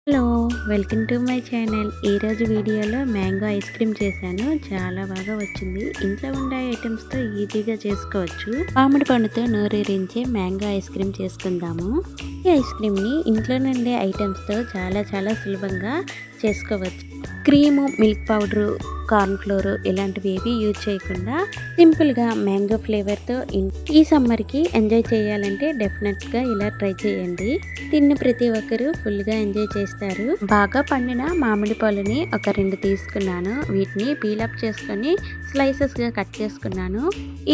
Hello, welcome to my channel. ఈరోజు వీడియోలో mango ice cream చేశాను. చాలా బాగా వచ్చింది. ఇంట్లో ఉండే ఐటమ్స్తో ఈజీగా చేసుకోవచ్చు. మామిడి పండుతో నోరూరించే మ్యాంగో ఐస్ క్రీమ్ చేసుకుందాము. ఈ ఐస్ క్రీమ్ని ఇంట్లో ఉండే ఐటమ్స్తో చాలా సులభంగా చేసుకోవచ్చు. Cream, milk powder, corn flour ఇలాంటివి ఏవి యూజ్ చేయకుండా సింపుల్గా మ్యాంగో ఫ్లేవర్తో ఈ సమ్మర్కి ఎంజాయ్ చేయాలంటే డెఫినెట్గా ఇలా ట్రై చేయండి. తిన్న ప్రతి ఒక్కరు ఫుల్గా ఎంజాయ్ చేస్తారు. బాగా పండిన మామిడి పళ్ళని ఒక 2 తీసుకున్నాను. వీటిని పీలప్ చేసుకొని స్లైసెస్గా కట్ చేసుకున్నాను.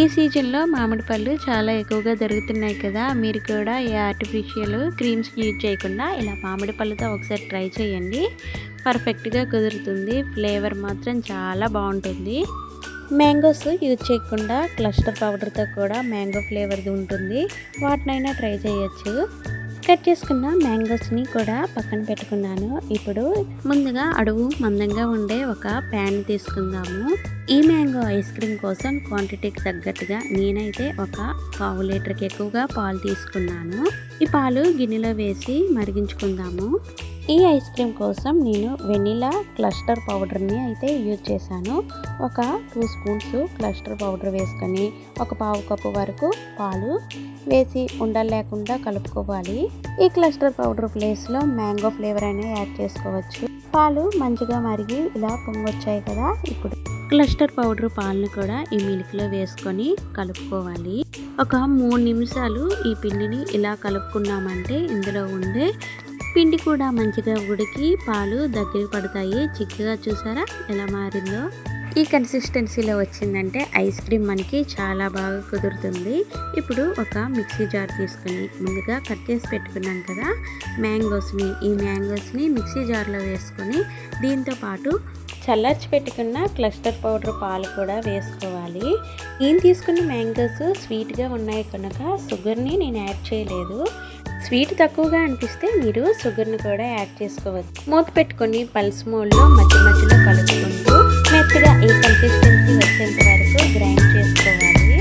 ఈ సీజన్లో మామిడి పళ్ళు చాలా ఎక్కువగా దొరుకుతున్నాయి కదా, మీరు కూడా ఈ ఆర్టిఫిషియల్ క్రీమ్స్ యూజ్ చేయకుండా ఇలా మామిడి పళ్ళతో ఒకసారి ట్రై చేయండి. పర్ఫెక్ట్గా కుదురుతుంది. ఫ్లేవర్ మాత్రం చాలా బాగుంటుంది. మ్యాంగోస్ యూజ్ చేయకుండా క్లస్టర్ పౌడర్తో కూడా మ్యాంగో ఫ్లేవర్ది ఉంటుంది. వాటినైనా ట్రై చేయొచ్చు. కట్ చేసుకున్న మ్యాంగోస్ని కూడా పక్కన పెట్టుకున్నాను. ఇప్పుడు ముందుగా అడుగు మందంగా ఉండే ఒక ప్యాన్ తీసుకుందాము. ఈ మ్యాంగో ఐస్ క్రీమ్ కోసం క్వాంటిటీకి తగ్గట్టుగా నేనైతే ఒక 1/2 లీటర్కి ఎక్కువగా పాలు తీసుకున్నాను. ఈ పాలు గిన్నెలో వేసి మరిగించుకుందాము. ఈ ఐస్ క్రీమ్ కోసం నేను వెనిలా క్లస్టర్ పౌడర్ని అయితే యూజ్ చేశాను. ఒక 2 స్పూన్స్ క్లస్టర్ పౌడర్ వేసుకొని ఒక 1/2 కప్పు వరకు పాలు వేసి ఉండలు లేకుండా కలుపుకోవాలి. ఈ క్లస్టర్ పౌడర్ ప్లేస్లో మ్యాంగో ఫ్లేవర్ అనేది యాడ్ చేసుకోవచ్చు. పాలు మంచిగా మరిగి ఇలా పొంగొచ్చాయి కదా, ఇప్పుడు క్లస్టర్ పౌడర్ పాలను కూడా ఈ మిల్క్లో వేసుకొని కలుపుకోవాలి. ఒక 3 నిమిషాలు ఈ పిండిని ఇలా కలుపుకున్నామంటే ఇందులో ఉండే పిండి కూడా మంచిగా ఉడికి పాలు దగ్గర పడతాయి. చిక్కగా చూసారా ఎలా మారిందో. ఈ కన్సిస్టెన్సీలో వచ్చిందంటే ఐస్ క్రీమ్ మనకి చాలా బాగా కుదురుతుంది. ఇప్పుడు ఒక మిక్సీ జార్ తీసుకుని ముందుగా కట్ చేసి పెట్టుకున్నాం కదా ఈ మ్యాంగోస్ని మిక్సీ జార్లో వేసుకొని దీంతో పాటు చల్లార్చి పెట్టుకున్న క్లస్టర్ పౌడర్ పాలు కూడా వేసుకోవాలి. నేను తీసుకున్న మ్యాంగోస్ స్వీట్గా ఉన్నాయి కనుక షుగర్ని నేను యాడ్ చేయలేదు. స్వీట్ తక్కువగా అనిపిస్తే మీరు షుగర్ని కూడా యాడ్ చేసుకోవచ్చు. మూత పెట్టుకొని పల్స్ మోడ్లో మధ్యలో కలుపుకుంటూ మెత్తగా ఈ కన్సిస్టెన్సీ వచ్చేంత వరకు గ్రైండ్ చేసుకోవాలి.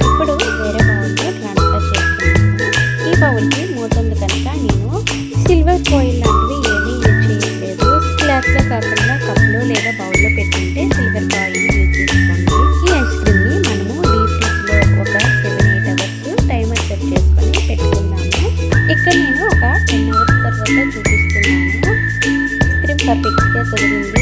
ఇప్పుడు వేరే బౌల్లో ట్రాన్స్ఫర్ చేసుకున్నాను. ఈ బౌల్కి మూత ఉంది కనుక నేను సిల్వర్ ఫాయిల్ లాంటివి ఏమీ యూజ్ చేయట్లేదు. గ్లాస్లో కాకుండా కప్లో లేదా బౌల్లో పెట్టుకుంటే సిల్వర్ ఫాయిల్ యూజ్ చేసుకోండి. ఈ ఐస్ క్రీమ్ని మనము డీప్ ఫ్రిడ్జ్లో ఒక 7-8 అవర్స్ టైమర్ సెట్ చేసుకొని పెట్టుకుందాము. ఇక్కడ నేను ఒక 10 అవర్స్ తర్వాత చూపిస్తున్నాను. ఐస్ క్రీమ్ పర్ఫెక్ట్గా కుదిరింది.